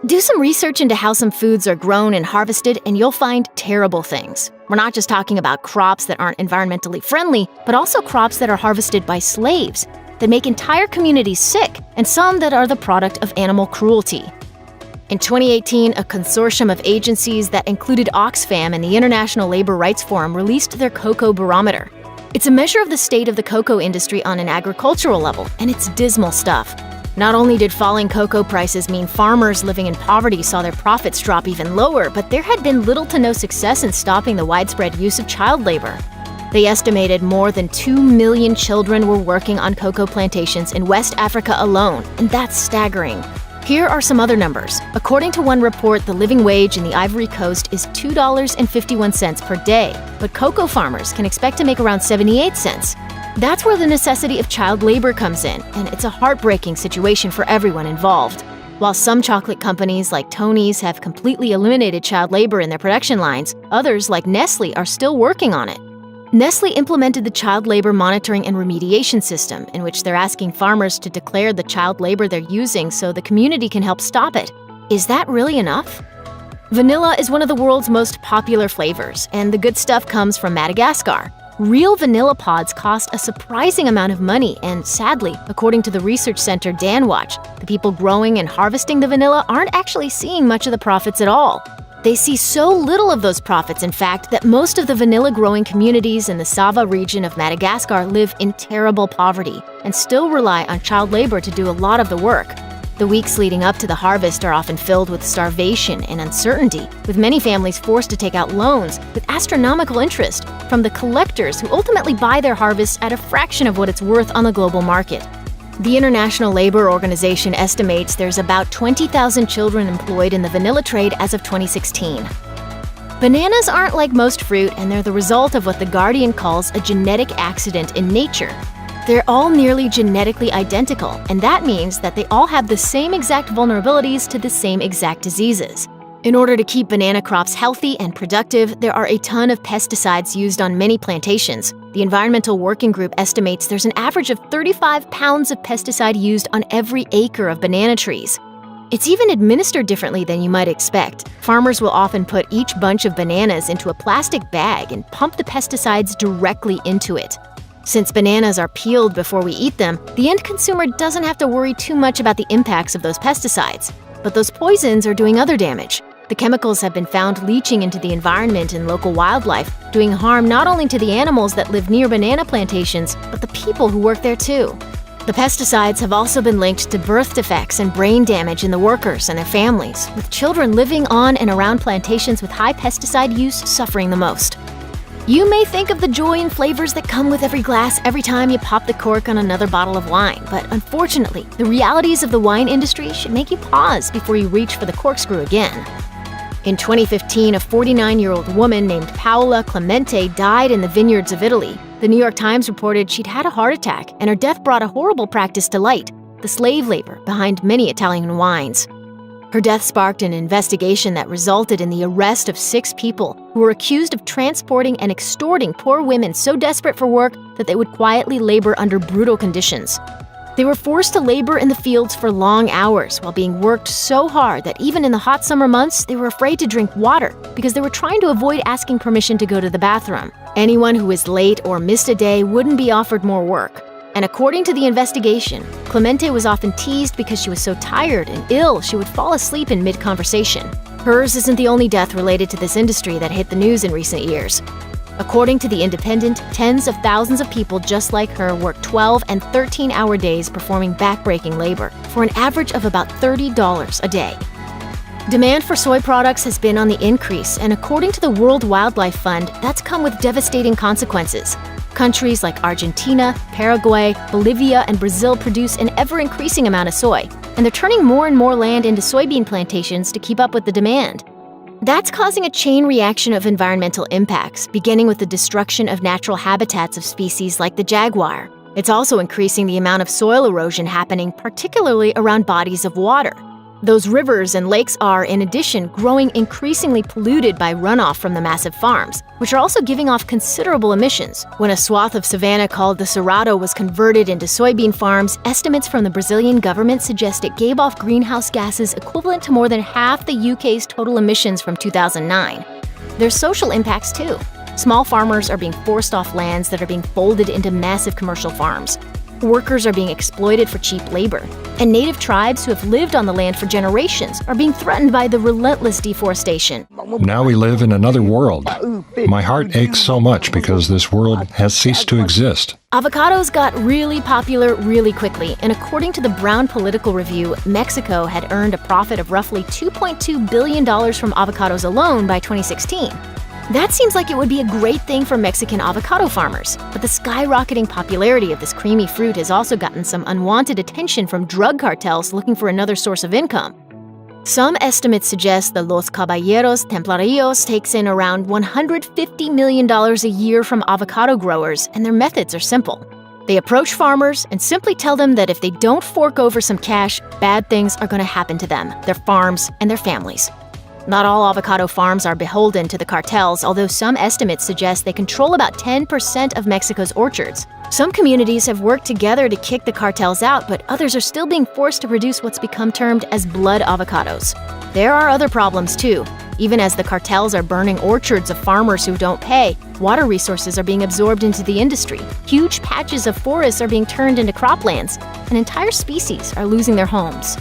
Do some research into how some foods are grown and harvested, and you'll find terrible things. We're not just talking about crops that aren't environmentally friendly, but also crops that are harvested by slaves, that make entire communities sick, and some that are the product of animal cruelty. In 2018, a consortium of agencies that included Oxfam and the International Labor Rights Forum released their Cocoa Barometer. It's a measure of the state of the cocoa industry on an agricultural level, and it's dismal stuff. Not only did falling cocoa prices mean farmers living in poverty saw their profits drop even lower, but there had been little to no success in stopping the widespread use of child labor. They estimated more than 2 million children were working on cocoa plantations in West Africa alone, and that's staggering. Here are some other numbers. According to one report, the living wage in the Ivory Coast is $2.51 per day, but cocoa farmers can expect to make around 78 cents. That's where the necessity of child labor comes in, and it's a heartbreaking situation for everyone involved. While some chocolate companies like Tony's have completely eliminated child labor in their production lines, others like Nestle are still working on it. Nestle implemented the child labor monitoring and remediation system, in which they're asking farmers to declare the child labor they're using so the community can help stop it. Is that really enough? Vanilla is one of the world's most popular flavors, and the good stuff comes from Madagascar. Real vanilla pods cost a surprising amount of money, and sadly, according to the research center Danwatch, the people growing and harvesting the vanilla aren't actually seeing much of the profits at all. They see so little of those profits, in fact, that most of the vanilla-growing communities in the Sava region of Madagascar live in terrible poverty and still rely on child labor to do a lot of the work. The weeks leading up to the harvest are often filled with starvation and uncertainty, with many families forced to take out loans with astronomical interest from the collectors who ultimately buy their harvests at a fraction of what it's worth on the global market. The International Labor Organization estimates there's about 20,000 children employed in the vanilla trade as of 2016. Bananas aren't like most fruit, and they're the result of what The Guardian calls a genetic accident in nature. They're all nearly genetically identical, and that means that they all have the same exact vulnerabilities to the same exact diseases. In order to keep banana crops healthy and productive, there are a ton of pesticides used on many plantations. The Environmental Working Group estimates there's an average of 35 pounds of pesticide used on every acre of banana trees. It's even administered differently than you might expect. Farmers will often put each bunch of bananas into a plastic bag and pump the pesticides directly into it. Since bananas are peeled before we eat them, the end consumer doesn't have to worry too much about the impacts of those pesticides. But those poisons are doing other damage. The chemicals have been found leaching into the environment and local wildlife, doing harm not only to the animals that live near banana plantations, but the people who work there too. The pesticides have also been linked to birth defects and brain damage in the workers and their families, with children living on and around plantations with high pesticide use suffering the most. You may think of the joy and flavors that come with every glass every time you pop the cork on another bottle of wine, but unfortunately, the realities of the wine industry should make you pause before you reach for the corkscrew again. In 2015, a 49-year-old woman named Paola Clemente died in the vineyards of Italy. The New York Times reported she'd had a heart attack, and her death brought a horrible practice to light: the slave labor behind many Italian wines. Her death sparked an investigation that resulted in the arrest of 6 people who were accused of transporting and extorting poor women so desperate for work that they would quietly labor under brutal conditions. They were forced to labor in the fields for long hours while being worked so hard that even in the hot summer months, they were afraid to drink water because they were trying to avoid asking permission to go to the bathroom. Anyone who was late or missed a day wouldn't be offered more work. And according to the investigation, Clemente was often teased because she was so tired and ill she would fall asleep in mid-conversation. Hers isn't the only death related to this industry that hit the news in recent years. According to The Independent, tens of thousands of people just like her work 12 and 13-hour days performing backbreaking labor for an average of about $30 a day. Demand for soy products has been on the increase, and according to the World Wildlife Fund, that's come with devastating consequences. Countries like Argentina, Paraguay, Bolivia, and Brazil produce an ever-increasing amount of soy, and they're turning more and more land into soybean plantations to keep up with the demand. That's causing a chain reaction of environmental impacts, beginning with the destruction of natural habitats of species like the jaguar. It's also increasing the amount of soil erosion happening, particularly around bodies of water. Those rivers and lakes are, in addition, growing increasingly polluted by runoff from the massive farms, which are also giving off considerable emissions. When a swath of savanna called the Cerrado was converted into soybean farms, estimates from the Brazilian government suggest it gave off greenhouse gases equivalent to more than half the UK's total emissions from 2009. There's social impacts too. Small farmers are being forced off lands that are being folded into massive commercial farms. Workers are being exploited for cheap labor, and native tribes who have lived on the land for generations are being threatened by the relentless deforestation. Now we live in another world. My heart aches so much because this world has ceased to exist. Avocados got really popular really quickly, and according to the Brown Political Review, Mexico had earned a profit of roughly $2.2 billion from avocados alone by 2016. That seems like it would be a great thing for Mexican avocado farmers, but the skyrocketing popularity of this creamy fruit has also gotten some unwanted attention from drug cartels looking for another source of income. Some estimates suggest the Los Caballeros Templarios takes in around $150 million a year from avocado growers, and their methods are simple. They approach farmers and simply tell them that if they don't fork over some cash, bad things are going to happen to them, their farms, and their families. Not all avocado farms are beholden to the cartels, although some estimates suggest they control about 10% of Mexico's orchards. Some communities have worked together to kick the cartels out, but others are still being forced to produce what's become termed as blood avocados. There are other problems too. Even as the cartels are burning orchards of farmers who don't pay, water resources are being absorbed into the industry. Huge patches of forests are being turned into croplands, and entire species are losing their homes.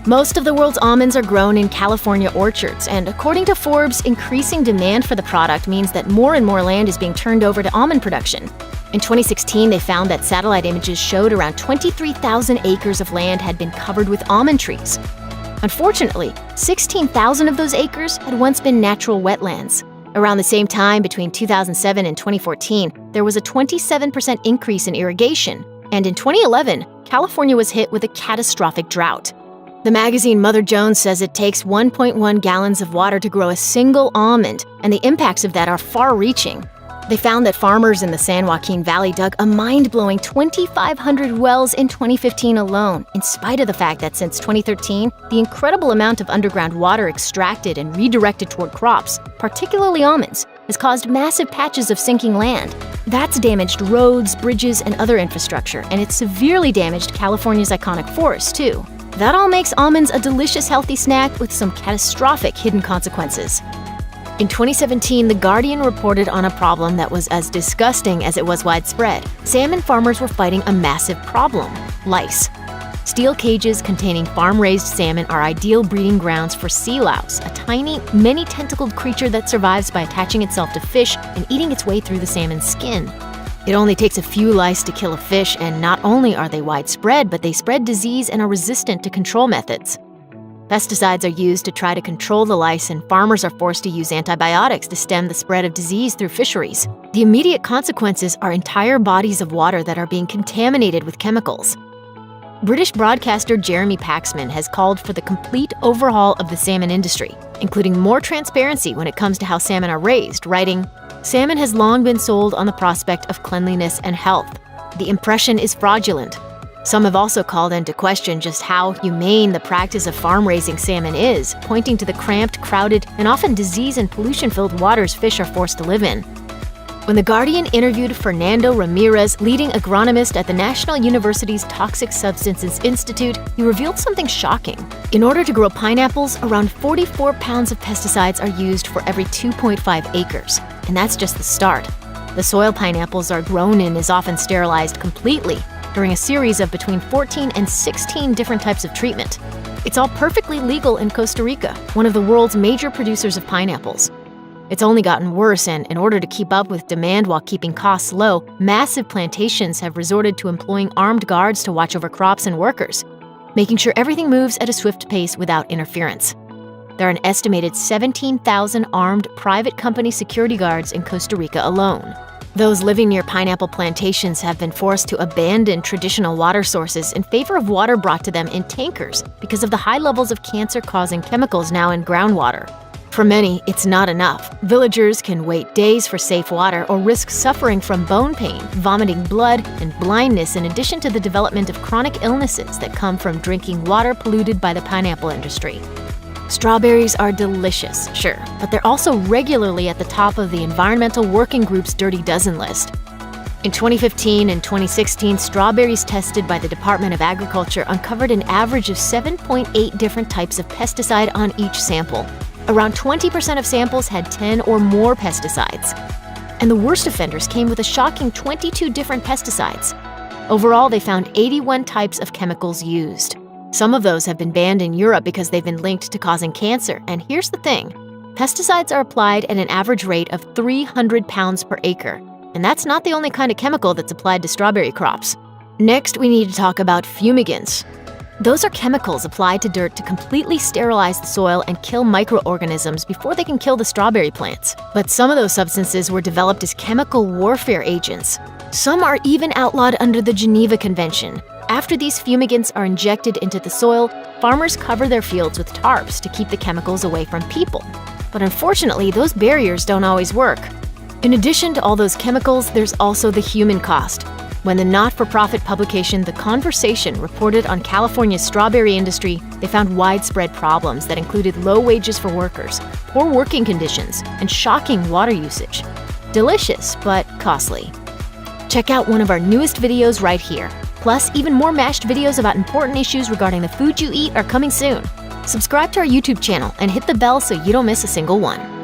Most of the world's almonds are grown in California orchards, and according to Forbes, increasing demand for the product means that more and more land is being turned over to almond production. In 2016, they found that satellite images showed around 23,000 acres of land had been covered with almond trees. Unfortunately, 16,000 of those acres had once been natural wetlands. Around the same time, between 2007 and 2014, there was a 27% increase in irrigation, and in 2011, California was hit with a catastrophic drought. The magazine Mother Jones says it takes 1.1 gallons of water to grow a single almond, and the impacts of that are far-reaching. They found that farmers in the San Joaquin Valley dug a mind-blowing 2,500 wells in 2015 alone, in spite of the fact that since 2013, the incredible amount of underground water extracted and redirected toward crops, particularly almonds, has caused massive patches of sinking land. That's damaged roads, bridges, and other infrastructure, and it's severely damaged California's iconic forests, too. That all makes almonds a delicious, healthy snack with some catastrophic hidden consequences. In 2017, The Guardian reported on a problem that was as disgusting as it was widespread. Salmon farmers were fighting a massive problem: lice. Steel cages containing farm-raised salmon are ideal breeding grounds for sea louse, a tiny, many-tentacled creature that survives by attaching itself to fish and eating its way through the salmon's skin. It only takes a few lice to kill a fish, and not only are they widespread, but they spread disease and are resistant to control methods. Pesticides are used to try to control the lice, and farmers are forced to use antibiotics to stem the spread of disease through fisheries. The immediate consequences are entire bodies of water that are being contaminated with chemicals. British broadcaster Jeremy Paxman has called for the complete overhaul of the salmon industry, including more transparency when it comes to how salmon are raised, writing, "Salmon has long been sold on the prospect of cleanliness and health. The impression is fraudulent." Some have also called into question just how humane the practice of farm-raising salmon is, pointing to the cramped, crowded, and often disease and pollution-filled waters fish are forced to live in. When The Guardian interviewed Fernando Ramirez, leading agronomist at the National University's Toxic Substances Institute, he revealed something shocking. In order to grow pineapples, around 44 pounds of pesticides are used for every 2.5 acres. And that's just the start. The soil pineapples are grown in is often sterilized completely during a series of between 14 and 16 different types of treatment. It's all perfectly legal in Costa Rica, one of the world's major producers of pineapples. It's only gotten worse, and in order to keep up with demand while keeping costs low, massive plantations have resorted to employing armed guards to watch over crops and workers, making sure everything moves at a swift pace without interference. There are an estimated 17,000 armed private company security guards in Costa Rica alone. Those living near pineapple plantations have been forced to abandon traditional water sources in favor of water brought to them in tankers because of the high levels of cancer-causing chemicals now in groundwater. For many, it's not enough. Villagers can wait days for safe water or risk suffering from bone pain, vomiting blood, and blindness, in addition to the development of chronic illnesses that come from drinking water polluted by the pineapple industry. Strawberries are delicious, sure, but they're also regularly at the top of the Environmental Working Group's Dirty Dozen list. In 2015 and 2016, strawberries tested by the Department of Agriculture uncovered an average of 7.8 different types of pesticide on each sample. Around 20% of samples had 10 or more pesticides. And the worst offenders came with a shocking 22 different pesticides. Overall, they found 81 types of chemicals used. Some of those have been banned in Europe because they've been linked to causing cancer. And here's the thing: pesticides are applied at an average rate of 300 pounds per acre. And that's not the only kind of chemical that's applied to strawberry crops. Next, we need to talk about fumigants. Those are chemicals applied to dirt to completely sterilize the soil and kill microorganisms before they can kill the strawberry plants. But some of those substances were developed as chemical warfare agents. Some are even outlawed under the Geneva Convention. After these fumigants are injected into the soil, farmers cover their fields with tarps to keep the chemicals away from people. But unfortunately, those barriers don't always work. In addition to all those chemicals, there's also the human cost. When the not-for-profit publication The Conversation reported on California's strawberry industry, they found widespread problems that included low wages for workers, poor working conditions, and shocking water usage. Delicious, but costly. Check out one of our newest videos right here. Plus, even more mashed videos about important issues regarding the food you eat are coming soon. Subscribe to our YouTube channel and hit the bell so you don't miss a single one.